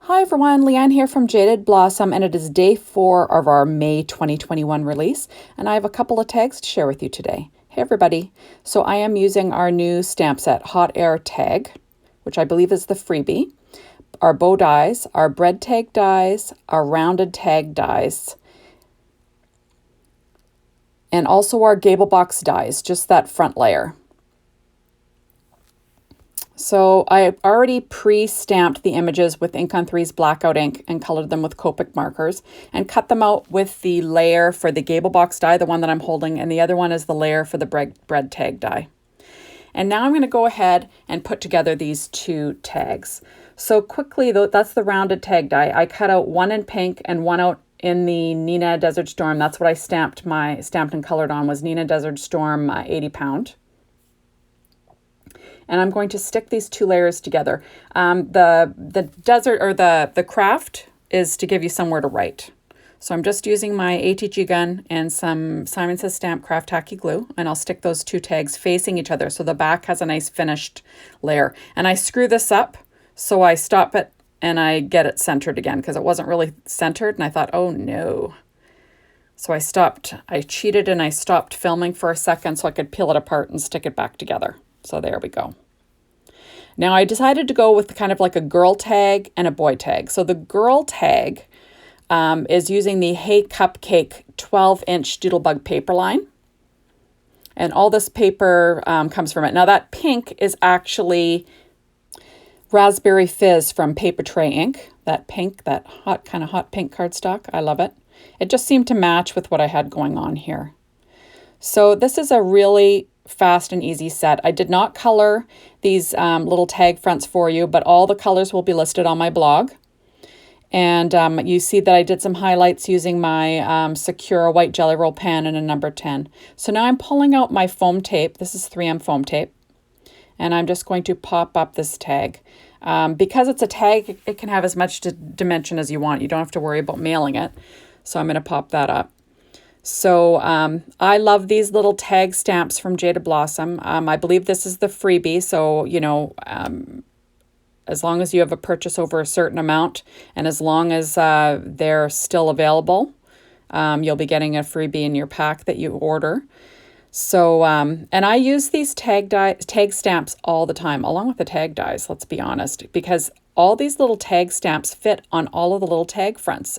Hi everyone, Leanne here from Jaded Blossom, and it is day 4 of our May 2021 release, and I have a couple of tags to share with you today. Hey everybody, so I am using our new stamp set, Hot Air Tag, which I believe is the freebie, our bow dies, our bread tag dies, our rounded tag dies, and also our gable box dies, just that front layer. So I already pre-stamped the images with Ink on 3's blackout ink and colored them with Copic markers and cut them out with the layer for the gable box die, the one that I'm holding, and the other one is the layer for the bread tag die. And now I'm going to go ahead and put together these two tags. So quickly, though, that's the rounded tag die. I cut out one in pink and one out in the Neenah Desert Storm. That's what I stamped and colored on, was Neenah Desert Storm 80 pound. And I'm going to stick these two layers together. The desert, or the craft, is to give you somewhere to write. So I'm just using my ATG gun and some Simon Says Stamp Craft Tacky Glue, and I'll stick those two tags facing each other so the back has a nice finished layer. And I screw this up, so I stop it and I get it centered again, because it wasn't really centered, and I thought, oh no. So I cheated and I stopped filming for a second so I could peel it apart and stick it back together. So there we go. Now I decided to go with kind of like a girl tag and a boy tag. So the girl tag is using the Hey Cupcake 12-inch Doodlebug paper line. And all this paper comes from it. Now that pink is actually Raspberry Fizz from Paper Tray Ink. That pink, that kind of hot pink cardstock. I love it. It just seemed to match with what I had going on here. So this is a really fast and easy set. I did not color these little tag fronts for you, but all the colors will be listed on my blog. And you see that I did some highlights using my Secure white Jelly Roll pen and a number 10. So now I'm pulling out my foam tape. This is 3M foam tape. And I'm just going to pop up this tag. Because it's a tag, it can have as much dimension as you want. You don't have to worry about mailing it. So I'm going to pop that up. So I love these little tag stamps from Jaded Blossom. I believe this is the freebie. So, you know, as long as you have a purchase over a certain amount and as long as they're still available, you'll be getting a freebie in your pack that you order. So, and I use these tag stamps all the time, along with the tag dies, let's be honest, because all these little tag stamps fit on all of the little tag fronts.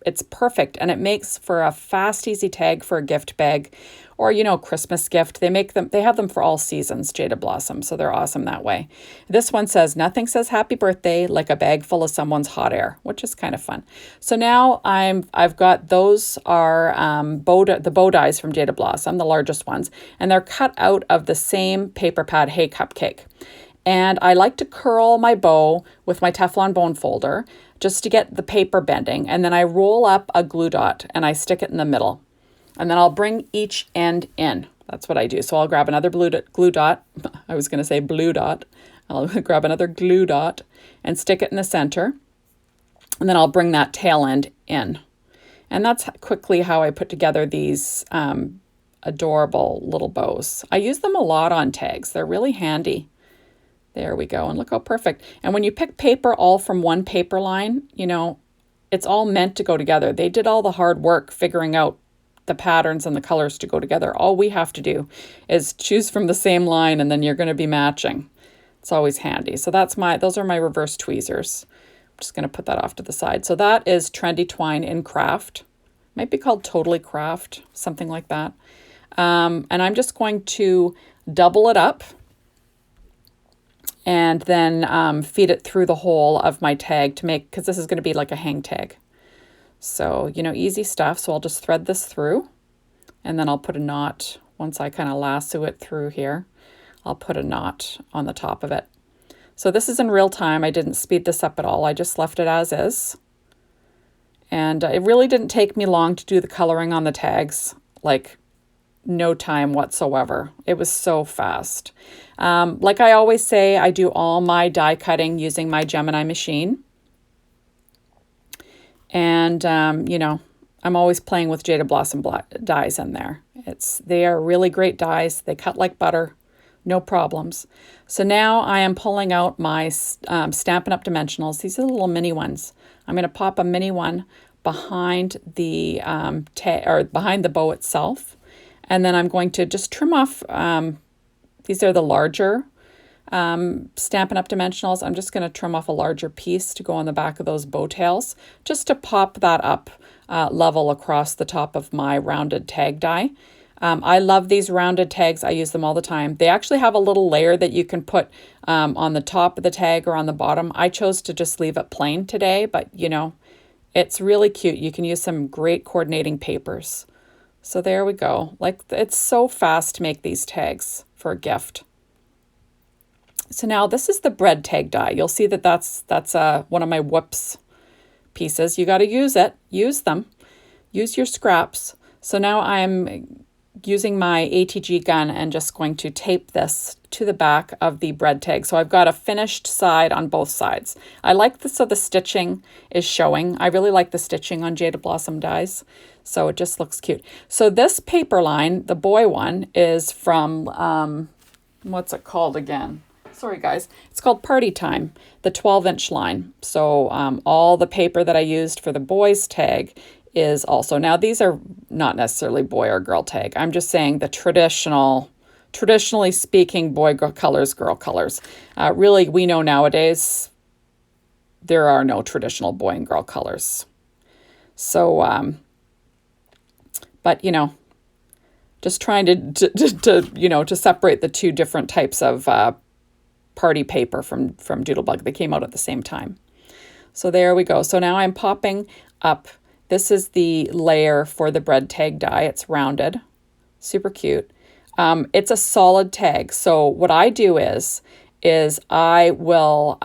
It's perfect, and it makes for a fast, easy tag for a gift bag or, you know, Christmas gift. They have them for all seasons, Jaded Blossom, so they're awesome that way. This one says, nothing says happy birthday like a bag full of someone's hot air, which is kind of fun. So now I've got those are the bow dies from Jaded Blossom, the largest ones, and they're cut out of the same paper pad Hey Cupcake. And I like to curl my bow with my Teflon bone folder just to get the paper bending. And then I roll up a glue dot and I stick it in the middle. And then I'll bring each end in. That's what I do. So I'll grab another glue dot. I was going to say blue dot. I'll grab another glue dot and stick it in the center. And then I'll bring that tail end in. And that's quickly how I put together these adorable little bows. I use them a lot on tags. They're really handy. There we go. And look how perfect. And when you pick paper all from one paper line, you know, it's all meant to go together. They did all the hard work figuring out the patterns and the colors to go together. All we have to do is choose from the same line, and then you're going to be matching. It's always handy. So those are my reverse tweezers. I'm just going to put that off to the side. So that is Trendy Twine in Craft. Might be called Totally Craft, something like that. And I'm just going to double it up and then feed it through the hole of my tag to make, because this is going to be like a hang tag. So, you know, easy stuff. So I'll just thread this through, and then I'll put a knot. Once I kind of lasso it through here, I'll put a knot on the top of it. So this is in real time. I didn't speed this up at all. I just left it as is. And it really didn't take me long to do the coloring on the tags, like no time whatsoever. It was so fast. Like I always say, I do all my die cutting using my Gemini machine. And, you know, I'm always playing with Jaded Blossom dies in there. They are really great dies. They cut like butter. no problems. So now I am pulling out my Stampin' Up! Dimensionals. These are the little mini ones. I'm going to pop a mini one behind the behind the bow itself. And then I'm going to just trim off, these are the larger Stampin' Up! Dimensionals. I'm just going to trim off a larger piece to go on the back of those bow tails, just to pop that up level across the top of my rounded tag die. I love these rounded tags. I use them all the time. They actually have a little layer that you can put on the top of the tag or on the bottom. I chose to just leave it plain today, but you know, it's really cute. You can use some great coordinating papers. So there we go. Like, it's so fast to make these tags for a gift. So now this is the bread tag die. You'll see that that's one of my whoops pieces. You got to use it. Use them. Use your scraps. So now I'm using my ATG gun and just going to tape this to the back of the bread tag. So I've got a finished side on both sides. I like this so the stitching is showing. I really like the stitching on Jaded Blossom dies. So it just looks cute. So this paper line, the boy one, is from, what's it called again? Sorry guys, it's called Party Time, the 12-inch line. So all the paper that I used for the boys tag is also, now these are not necessarily boy or girl tag. I'm just saying the traditionally speaking, boy colors, girl colors. Really, we know nowadays there are no traditional boy and girl colors. So, but you know, just trying to separate the two different types of party paper from Doodlebug. They came out at the same time. So there we go. So now I'm popping up. This is the layer for the bread tag die. It's rounded, super cute. It's a solid tag. So what I do is I will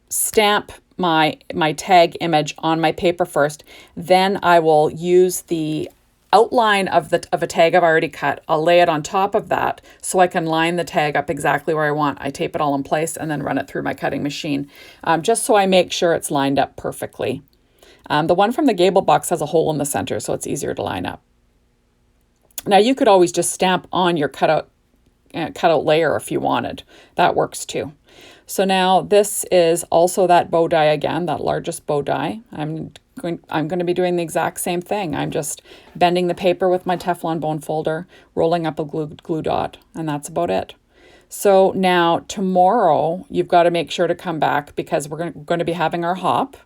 stamp my tag image on my paper first. Then I will use the outline of a tag I've already cut. I'll lay it on top of that so I can line the tag up exactly where I want. I tape it all in place and then run it through my cutting machine, just so I make sure it's lined up perfectly. The one from the Gable box has a hole in the center, so it's easier to line up. Now you could always just stamp on your cutout layer if you wanted. That works too. So now this is also that bow die again, that largest bow die. I'm going to be doing the exact same thing. I'm just bending the paper with my Teflon bone folder, rolling up a glue dot, and that's about it. So now tomorrow you've got to make sure to come back because we're going to be having our hop.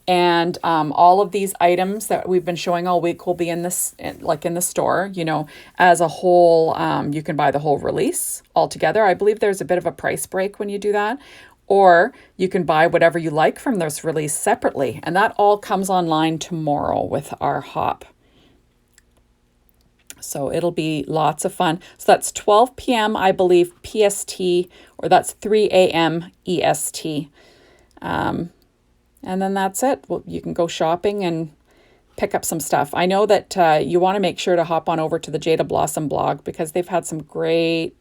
And all of these items that we've been showing all week will be in this, like in the store, you know, as a whole. You can buy the whole release all together. I believe there's a bit of a price break when you do that. Or you can buy whatever you like from this release separately. And that all comes online tomorrow with our hop. So it'll be lots of fun. So that's 12 p.m., I believe, PST, or that's 3 a.m. EST. And then that's it. Well, you can go shopping and pick up some stuff. I know that you want to make sure to hop on over to the Jaded Blossom blog because they've had some great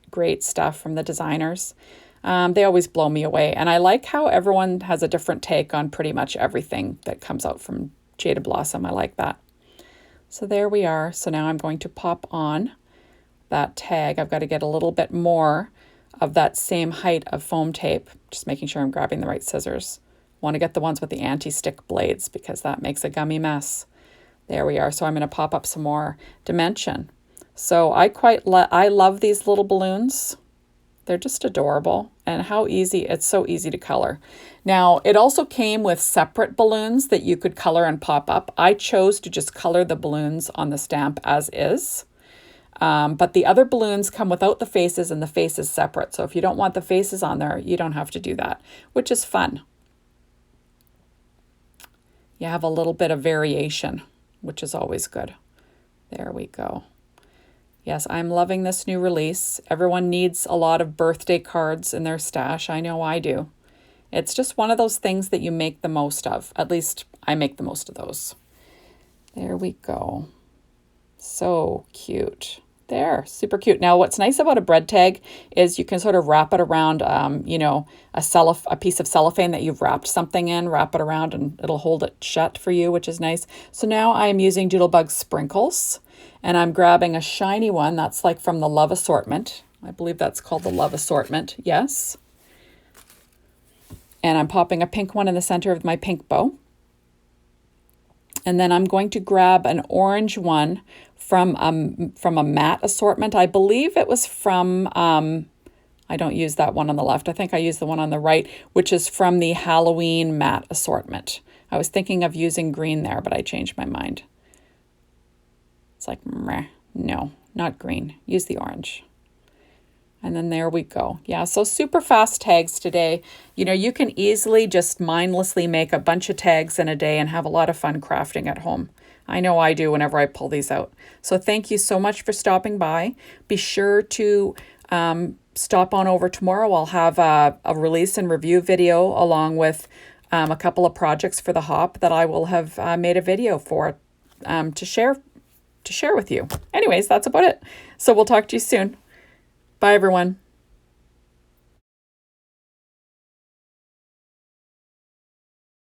stuff from the designers. They always blow me away. And I like how everyone has a different take on pretty much everything that comes out from Jaded Blossom. I like that. So there we are. So now I'm going to pop on that tag. I've got to get a little bit more of that same height of foam tape. Just making sure I'm grabbing the right scissors. Want to get the ones with the anti-stick blades because that makes a gummy mess. There we are. So I'm going to pop up some more dimension. So I love these little balloons. They're just adorable, and how easy, it's so easy to color. Now, it also came with separate balloons that you could color and pop up. I chose to just color the balloons on the stamp as is. But the other balloons come without the faces and the faces separate. So if you don't want the faces on there, you don't have to do that, which is fun. You have a little bit of variation, which is always good. There we go. Yes, I'm loving this new release. Everyone needs a lot of birthday cards in their stash. I know I do. It's just one of those things that you make the most of. At least I make the most of those. There we go. So cute. There, super cute. Now, what's nice about a bread tag is you can sort of wrap it around, you know, a piece of cellophane that you've wrapped something in, wrap it around and it'll hold it shut for you, which is nice. So now I'm using Doodlebug Sprinkles and I'm grabbing a shiny one that's like from the Love Assortment. I believe that's called the Love Assortment. Yes. And I'm popping a pink one in the center of my pink bow. And then I'm going to grab an orange one from a matte assortment. I believe it was from, I don't use that one on the left. I think I use the one on the right, which is from the Halloween matte assortment. I was thinking of using green there, but I changed my mind. It's like, meh, no, not green. Use the orange. And then there we go. Yeah, so super fast tags today. You know, you can easily just mindlessly make a bunch of tags in a day and have a lot of fun crafting at home. I know I do whenever I pull these out. So thank you so much for stopping by. Be sure to stop on over tomorrow. I'll have a release and review video along with a couple of projects for the hop that I will have made a video for to share with you. Anyways, that's about it. So we'll talk to you soon. Bye, everyone.